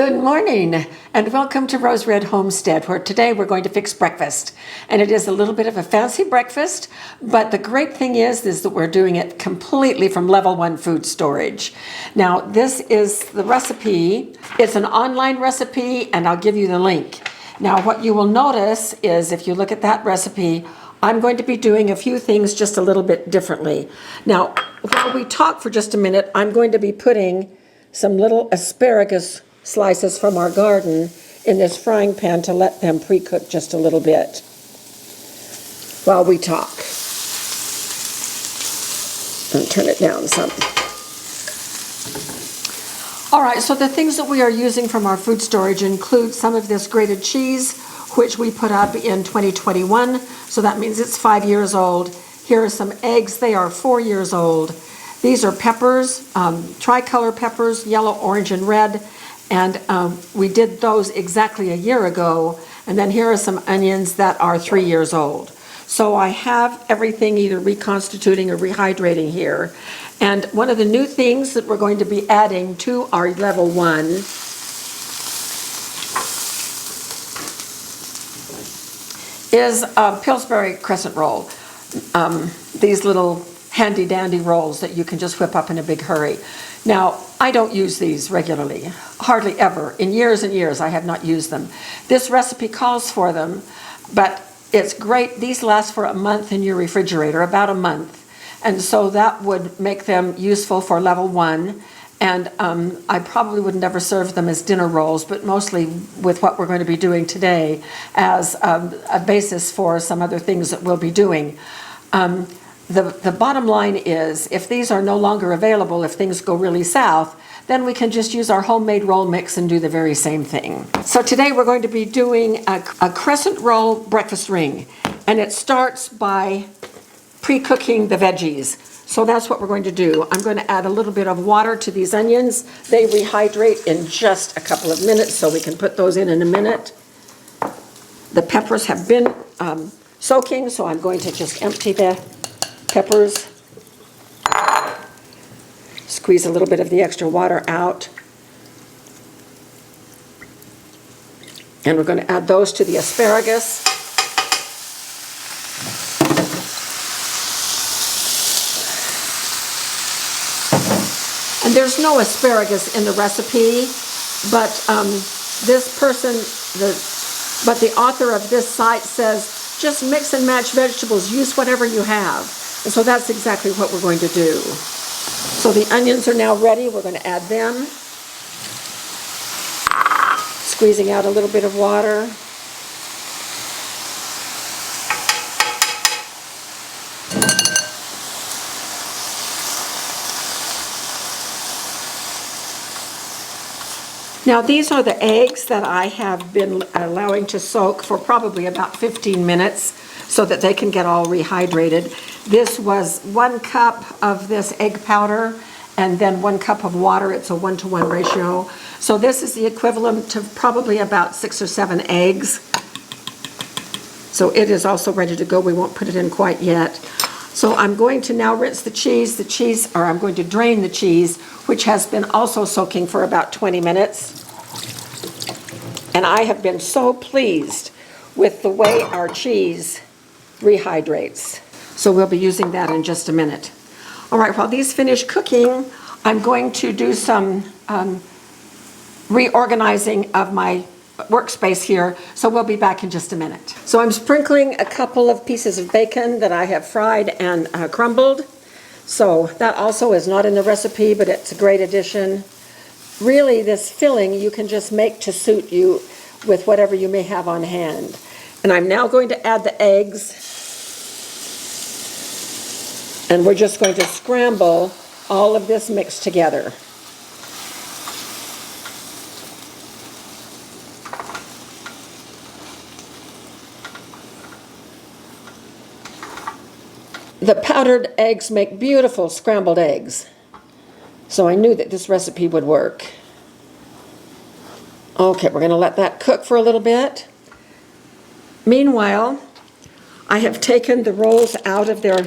Good morning and welcome to Rose Red Homestead, where today we're going to fix breakfast. And it is a little bit of a fancy breakfast, but the great thing is that we're doing it completely from level 1 food storage. Now this is the recipe. It's an online recipe and I'll give you the link. Now what you will notice is if you look at that recipe, I'm going to be doing a few things just a little bit differently. Now while we talk for just a minute, I'm going to be putting some little asparagus slices from our garden in this frying pan to let them pre-cook just a little bit while we talk. And turn it down some. All right, so the things that we are using from our food storage include some of this grated cheese, which we put up in 2021, so that means it's 5 years old. Here are some eggs, they are 4 years old. These are peppers, tricolor peppers, yellow, orange, and red. And we did those exactly a year ago. And then here are some onions that are 3 years old. So I have everything either reconstituting or rehydrating here. And one of the new things that we're going to be adding to our level 1 is a Pillsbury Crescent roll. These little handy dandy rolls that you can just whip up in a big hurry. Now, I don't use these regularly, hardly ever. In years and years, I have not used them. This recipe calls for them, but it's great. These last for a month in your refrigerator, about a month. And so that would make them useful for level 1. And I probably would never serve them as dinner rolls, but mostly with what we're going to be doing today as a basis for some other things that we'll be doing. The bottom line is, if these are no longer available, if things go really south, then we can just use our homemade roll mix and do the very same thing. So today we're going to be doing a crescent roll breakfast ring, and it starts by pre-cooking the veggies. So that's what we're going to do. I'm going to add a little bit of water to these onions. They rehydrate in just a couple of minutes, so we can put those in a minute. The peppers have been soaking, so I'm going to just empty the peppers, squeeze a little bit of the extra water out, and we're going to add those to the asparagus. And there's no asparagus in the recipe, but the author of this site says just mix and match vegetables, use whatever you have. And so that's exactly what we're going to do. So the onions are now ready. We're going to add them. Squeezing out a little bit of water. Now these are the eggs that I have been allowing to soak for probably about 15 minutes so that they can get all rehydrated. This was 1 cup of this egg powder and then 1 cup of water. It's a 1-to-1 ratio. So this is the equivalent to probably about 6 or 7 eggs. So it is also ready to go. We won't put it in quite yet. So I'm going to now rinse the cheese, or I'm going to drain the cheese, which has been also soaking for about 20 minutes. And I have been so pleased with the way our cheese rehydrates. So we'll be using that in just a minute. All right, while these finish cooking, I'm going to do some reorganizing of my workspace here, so we'll be back in just a minute. So I'm sprinkling a couple of pieces of bacon that I have fried and crumbled. So that also is not in the recipe, but it's a great addition. Really, this filling you can just make to suit you with whatever you may have on hand. And I'm now going to add the eggs. And we're just going to scramble all of this mix together. The powdered eggs make beautiful scrambled eggs. So I knew that this recipe would work. Okay, we're going to let that cook for a little bit. Meanwhile, I have taken the rolls out of their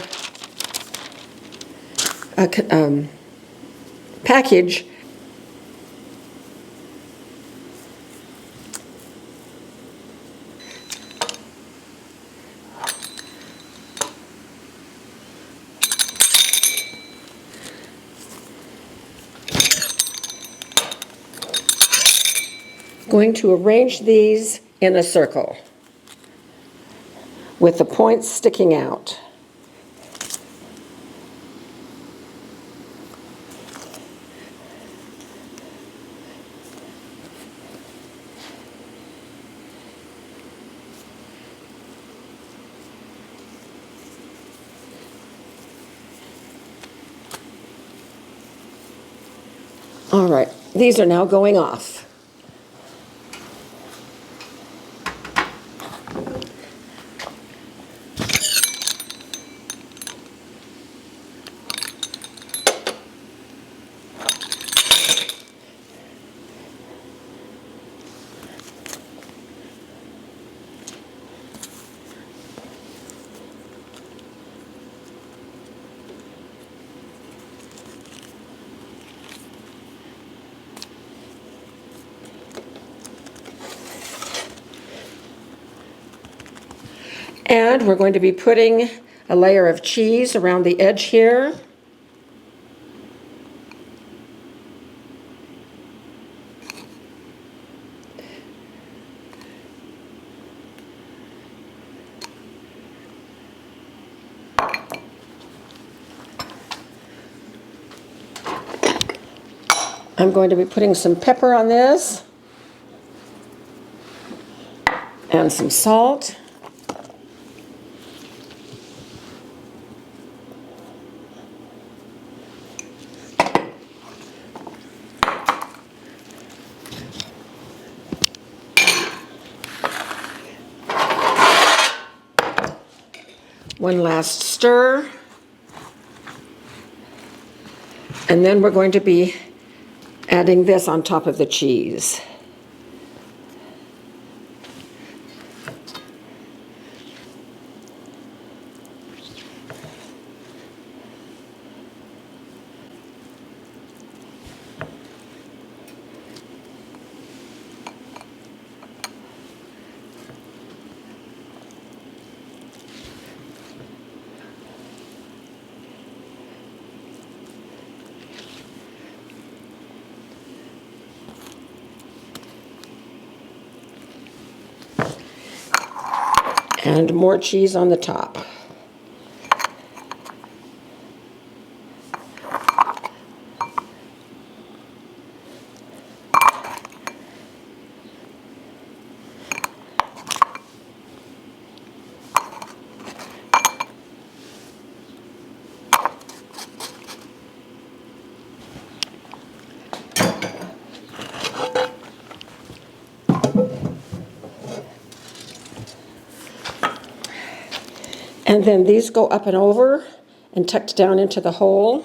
package Going to arrange these in a circle with the points sticking out. All right, these are now going off. And we're going to be putting a layer of cheese around the edge here. I'm going to be putting some pepper on this and some salt. One last stir. And then we're going to be adding this on top of the cheese. And more cheese on the top. And then these go up and over and tucked down into the hole.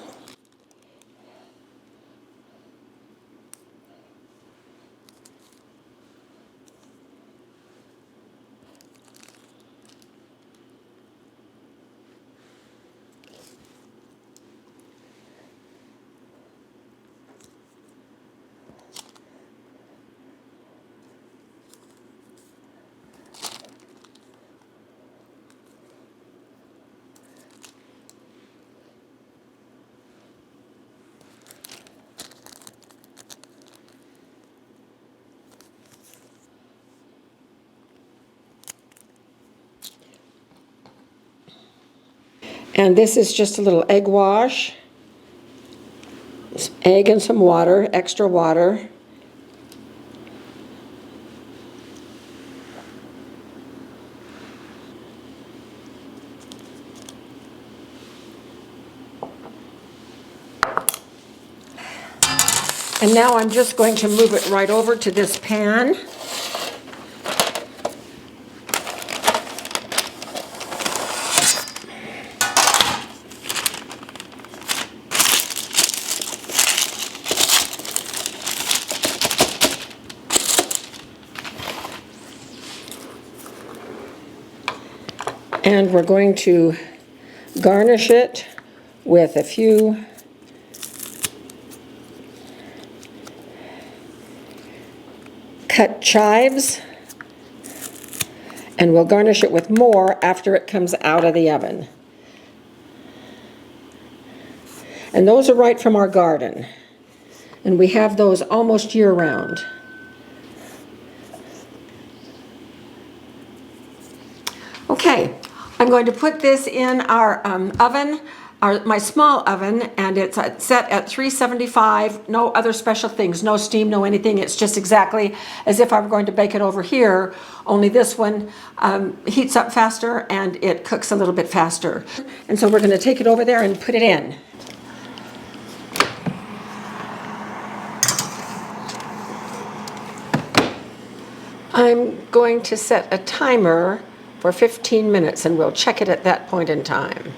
And this is just a little egg wash. Egg and some water, extra water. And now I'm just going to move it right over to this pan. And we're going to garnish it with a few cut chives, and we'll garnish it with more after it comes out of the oven. And those are right from our garden, and we have those almost year-round. I'm going to put this in our oven, my small oven, and it's set at 375. No other special things, no steam, no anything. It's just exactly as if I were going to bake it over here, only this one heats up faster and it cooks a little bit faster. And so we're going to take it over there and put it in. I'm going to set a timer for 15 minutes and we'll check it at that point in time.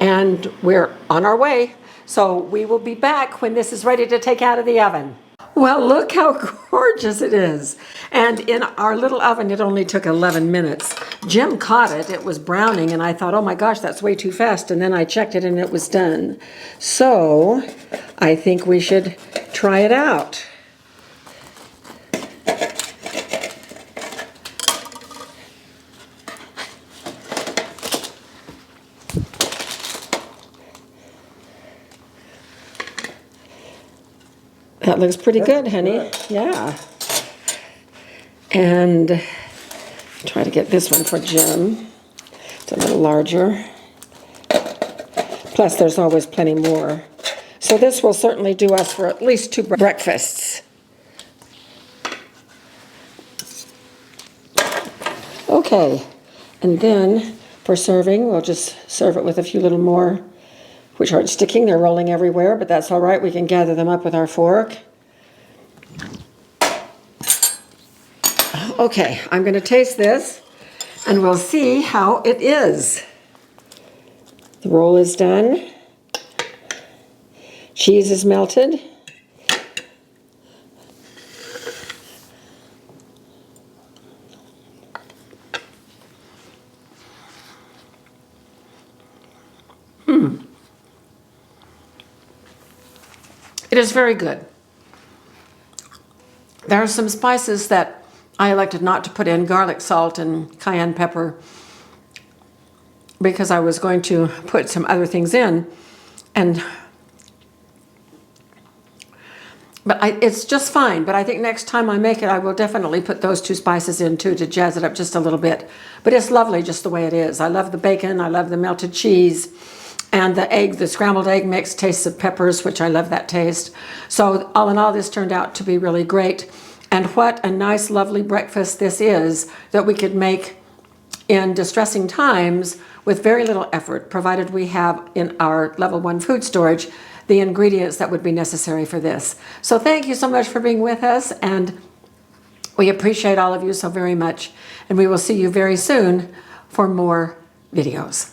And we're on our way, so we will be back when this is ready to take out of the oven. Well, look how gorgeous it is. And in our little oven, it only took 11 minutes. Jim caught it, it was browning, and I thought, oh my gosh, that's way too fast. And then I checked it and it was done. So I think we should try it out. That looks pretty good, honey. Good. Yeah. And try to get this one for Jim. It's a little larger. Plus, there's always plenty more. So this will certainly do us for at least 2 breakfasts. Okay. And then for serving, we'll just serve it with a few little more, which aren't sticking. They're rolling everywhere, but that's all right. We can gather them up with our fork. Okay, I'm going to taste this, and we'll see how it is. The roll is done. Cheese is melted. It is very good. There are some spices that I elected not to put in, garlic, salt, and cayenne pepper, because I was going to put some other things in. It's just fine, but I think next time I make it, I will definitely put those 2 spices in too to jazz it up just a little bit. But it's lovely just the way it is. I love the bacon, I love the melted cheese. And the egg, the scrambled egg mix tastes of peppers, which I love that taste. So all in all, this turned out to be really great. And what a nice, lovely breakfast this is that we could make in distressing times with very little effort, provided we have in our level 1 food storage the ingredients that would be necessary for this. So thank you so much for being with us, and we appreciate all of you so very much. And we will see you very soon for more videos.